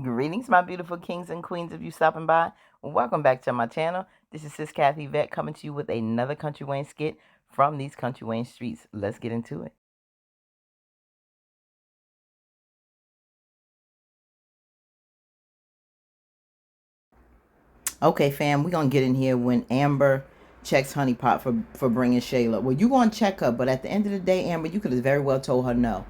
Greetings, my beautiful kings and queens of you stopping by. Welcome back to my channel. This is Sis Kathy Vet coming to you with another Country Wayne skit from these Country Wayne streets. Let's get into it. Okay, fam, we're going to get in here when Amber checks Honey Pot for bringing Shayla. Well, you're going to check her, but at the end of the day, Amber, you could have very well told her no.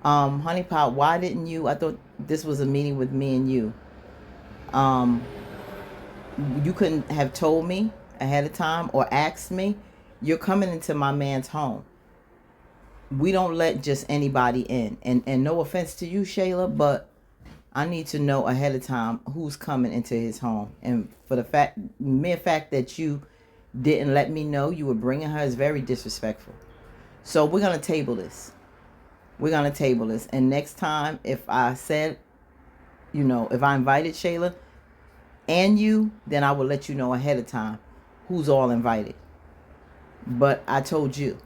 Honey Pot, why didn't you? I thought this was a meeting with me and you. Um, you couldn't have told me ahead of time or asked me. You're coming into my man's home. We don't let just anybody in. And no offense to you, Shayla, but I need to know ahead of time who's coming into his home. And for the mere fact that you didn't let me know you were bringing her is very disrespectful. So we're gonna table this. We're gonna table this. And next time, if I said, if I invited Shayla and you, then I will let you know ahead of time who's all invited. But I told you.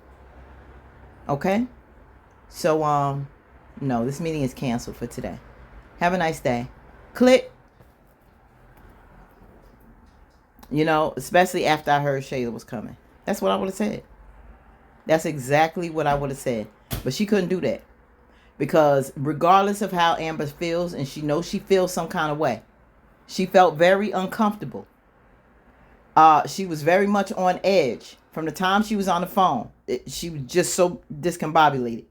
Okay? So, no, this meeting is canceled for today. Have a nice day. Click. Especially after I heard Shayla was coming. That's what I would have said. That's exactly what I would have said. But she couldn't do that. Because regardless of how Amber feels, and she knows she feels some kind of way, she felt very uncomfortable. She was very much on edge. From the time she was on the phone, she was just so discombobulated.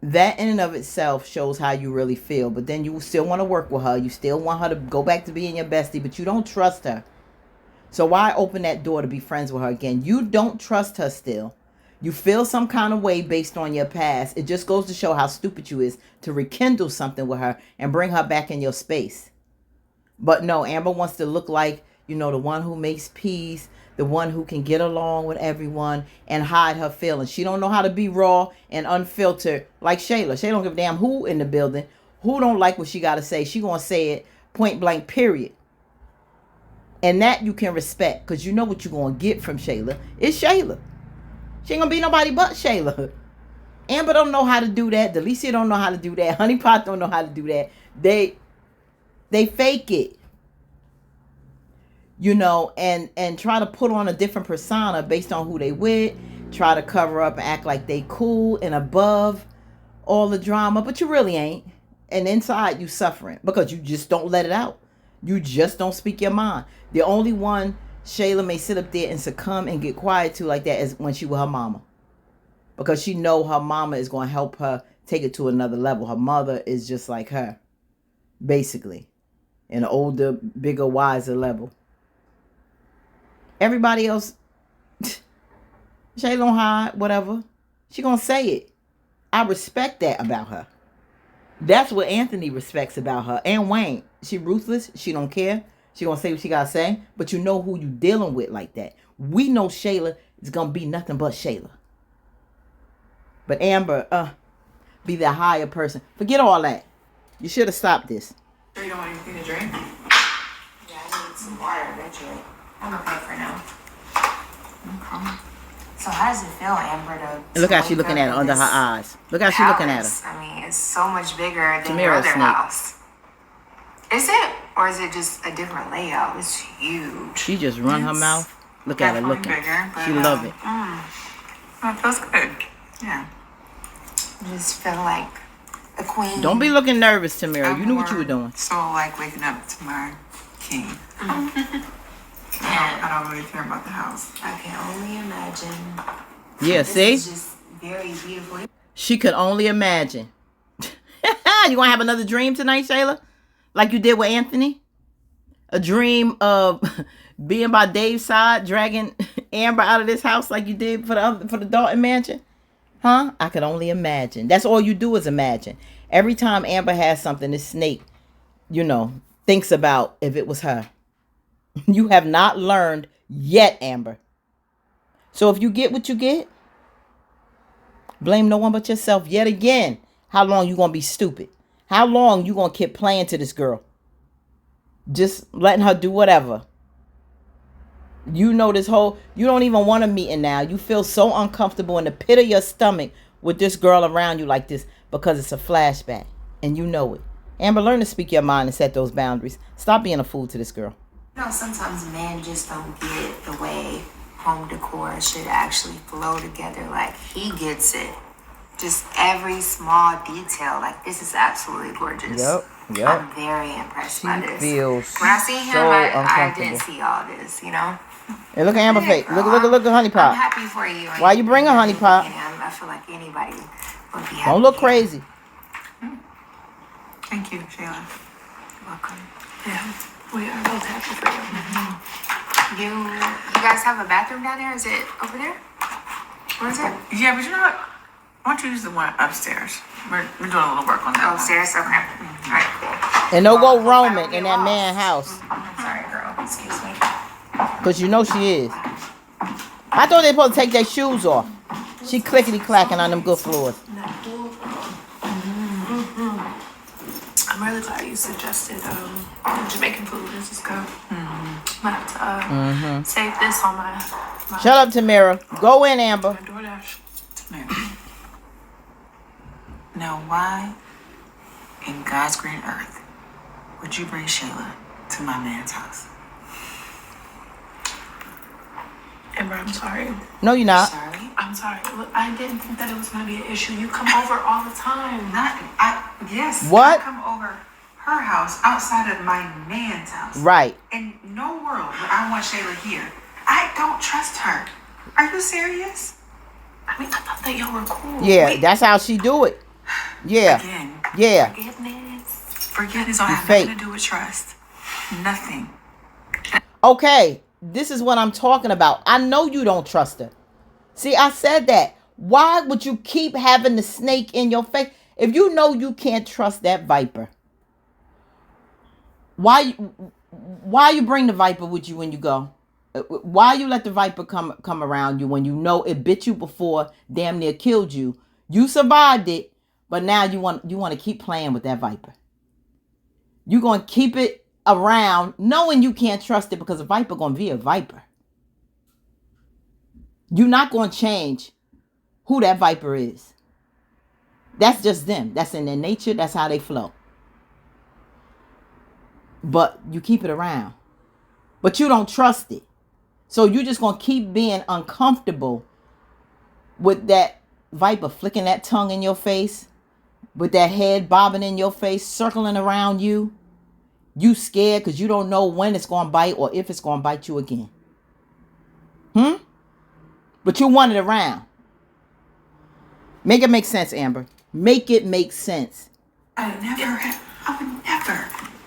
That in and of itself shows how you really feel. But then you still want to work with her. You still want her to go back to being your bestie, but you don't trust her. So why open that door to be friends with her again? You don't trust her still. You feel some kind of way based on your past. It just goes to show how stupid you is to rekindle something with her and bring her back in your space. But no, Amber wants to look like, the one who makes peace, the one who can get along with everyone and hide her feelings. She don't know how to be raw and unfiltered like Shayla. Shayla don't give a damn who in the building, who don't like what she got to say. She going to say it point blank, period. And that you can respect because you know what you're going to get from Shayla. It's Shayla. She ain't going to be nobody but Shayla. Amber don't know how to do that. Delicia don't know how to do that. Honey Pot don't know how to do that. They fake it. And try to put on a different persona based on who they with, try to cover up and act like they cool and above all the drama, but you really ain't. And inside you suffering because you just don't let it out. You just don't speak your mind. The only one Shayla may sit up there and succumb and get quiet to like that is when she with her mama. Because she know her mama is going to help her take it to another level. Her mother is just like her, basically, an older, bigger, wiser level. Everybody else, Shay don't hide, whatever. She gonna say it. I respect that about her. That's what Anthony respects about her. And Wayne. She ruthless. She don't care. She gonna say what she gotta say. But you know who you dealing with like that. We know Shayla is gonna be nothing but Shayla. But Amber, be the higher person. Forget all that. You should have stopped this. Sure you don't want anything to drink? Yeah, I need some water eventually. I'm okay for now. Okay. So how does it feel, Amber, to Look how she looking at her under her eyes. Look how she looking at her. I mean, it's so much bigger than Tamera your other snake. house. Is it? Or is it just a different layout? It's huge. She just run her mouth. Look at her looking. Bigger, but, She love it. It feels good. Yeah. I just feel like a queen. Don't be looking nervous, Tamera. You knew what you were doing. So like waking up to my king. I don't really care about the house. I can only imagine. Yeah, This see? is just very beautiful. She could only imagine. You gonna have another dream tonight, Shayla? Like you did with Anthony? A dream of being by Dave's side, dragging Amber out of this house like you did for the Dalton mansion? Huh? I could only imagine. That's all you do is imagine. Every time Amber has something, this snake, thinks about if it was her. You have not learned yet, Amber. So if you get what you get, blame no one but yourself yet again. How long you gonna be stupid? How long you gonna keep playing to this girl? Just letting her do whatever. You don't even want a meeting now. You feel so uncomfortable in the pit of your stomach with this girl around you like this because it's a flashback. And you know it. Amber, learn to speak your mind and set those boundaries. Stop being a fool to this girl. You know, sometimes men just don't get the way home decor should actually flow together. Like, he gets it. Just every small detail. Like, this is absolutely gorgeous. Yep. I'm very impressed by this. Feels When I see him, so I didn't see all this, you know? And look at Amber face. Look at Honey I'm Pot. happy for you. Why you bring a Honey Pot? I feel like anybody would be happy. Don't look crazy. Thank you, Shayla. You're welcome. Yeah, we are both happy for you. You guys have a bathroom down there? Is it over there? Where is it? Yeah, but you know what? Why don't you use the one upstairs? We're doing a little work on that. Upstairs? Okay. All right, cool. And don't go Well, I hope I roaming don't in get that lost. man's house. I'm sorry, girl. Excuse me. Because you know she is. I thought they supposed to take their shoes off. She clickety clacking on them good floors. I'm really glad you suggested Jamaican food. This is good. I'm gonna have to save this on my Shut up, Tamera. Go in, Amber. DoorDash. Tamera. Now, why in God's green earth would you bring Shayla to my man's house? Amber, I'm sorry. No, you're not. Sorry? I'm sorry. Look, I didn't think that it was going to be an issue. You come over all the time. Yes. What? I come over her house outside of my man's house. Right. In no world would I want Shayla here. I don't trust her. Are you serious? I mean, I thought that y'all were cool. Yeah, Wait. that's how she do it. Yeah. Again, Yeah. forgiveness don't You have fake. nothing to do with trust. Nothing. Okay, this is what I'm talking about. I know you don't trust her. See, I said that. Why would you keep having the snake in your face? If you know you can't trust that viper, why you bring the viper with you when you go? Why you let the viper come around you when you know it bit you before, damn near killed you? You survived it, but now you want to keep playing with that viper. You're going to keep it around knowing you can't trust it because a viper going to be a viper. You're not going to change who that viper is. That's just them. That's in their nature. That's how they flow. But you keep it around. But you don't trust it. So you're just going to keep being uncomfortable with that viper flicking that tongue in your face, with that head bobbing in your face, circling around you. You scared because you don't know when it's going to bite or if it's going to bite you again. But you want it around. Make it make sense, Amber. Make it make sense. I would never have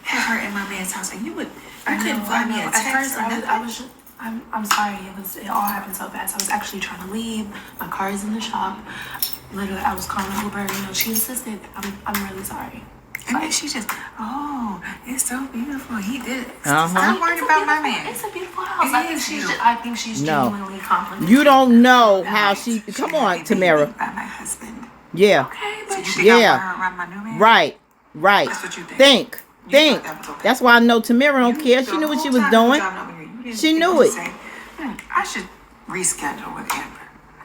her in my man's house. And you couldn't find me a At text first, or nothing. I was just, I'm sorry. It all happened so fast. I was actually trying to leave. My car is in the shop. Literally, I was calling Uber. You know, she insisted. I'm really sorry. And then she just, oh, it's so beautiful. He did it. Uh-huh. I'm worried about my man. It's a beautiful house. It I think is she's. beautiful. I think she's No. genuinely complimenting. You don't know how she... Come She on, made me Tamera. think about my husband. Yeah. Okay, So but you she, think I Yeah. want her around my new man? Right. That's what you think. Think. thought that was okay. That's why I know Tamera don't care. She The knew what she whole was time doing. you was driving over here, you didn't She think knew to it. say, I should reschedule with Amber.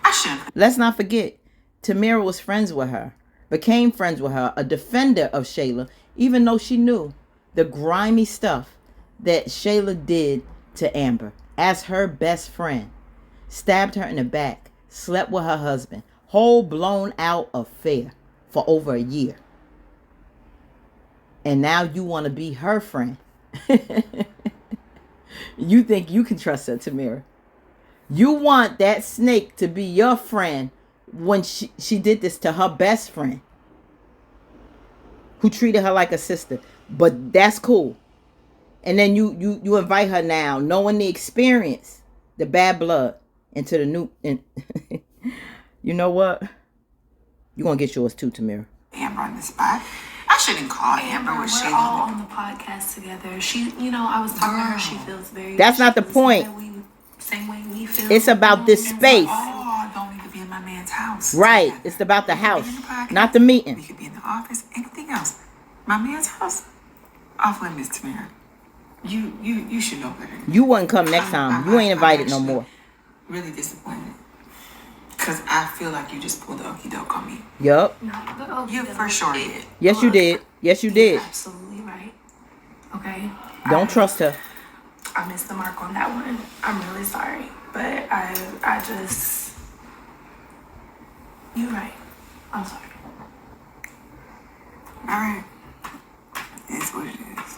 I shouldn't. Let's not forget, Tamera was friends with her, became friends with her, a defender of Shayla, even though she knew the grimy stuff that Shayla did to Amber as her best friend. Stabbed her in the back, slept with her husband, whole blown out affair for over a year. And now you want to be her friend. You think you can trust her, Tamera. You want that snake to be your friend when she did this to her best friend, who treated her like a sister. But that's cool. And then you invite her now, knowing the experience, the bad blood, into the new... And you know what? You're going to get yours too, Tamera. Amber on the spot. I shouldn't call Amber we're with all Shayla. on the podcast together. She, I was talking to her. She feels very. That's she not the feels point. Same way we feel. It's about this And space. we all don't need to be in my man's house. Right. together. It's about the We could be house, in the podcast. not the We meeting. could be in the office. Anything else. My man's house. Off limits, Tamera. You should know better. You wouldn't come next time. You ain't invited no more. Really disappointed. Because I feel like you just pulled the okie doke on me. Yup. No, You for sure did. Yes, you did. Yes, you You're did. absolutely right. Okay. Don't trust her. I missed the mark on that one. I'm really sorry, but I just. You're right. I'm sorry. Alright. It's what it is.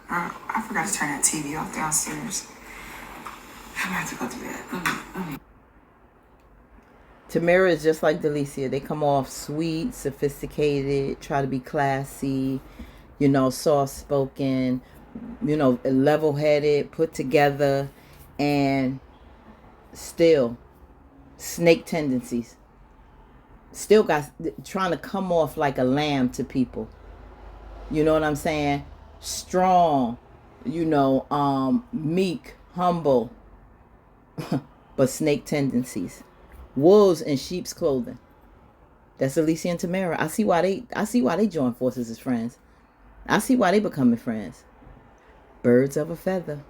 I forgot to turn that TV off downstairs. I'm gonna have to go to bed. Tamera is just like Delicia. They come off sweet, sophisticated, try to be classy, soft-spoken, level-headed, put together, and still snake tendencies. Still got trying to come off like a lamb to people. You know what I'm saying? Strong, meek, humble, but snake tendencies. Wolves in sheep's clothing. That's Alicia and Tamera. I see why they join forces as friends. I see why they becoming friends. Birds of a feather.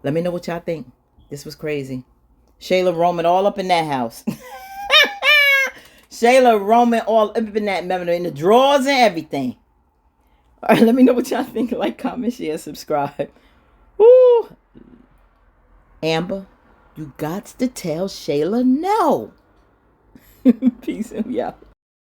Let me know what y'all think. This was crazy. Shayla roaming all up in that house. Shayla roaming all up in that, in the drawers and everything. All right, let me know what y'all think. Like, comment, share, subscribe. Woo! Amber, you got to tell Shayla no. Peace and we out.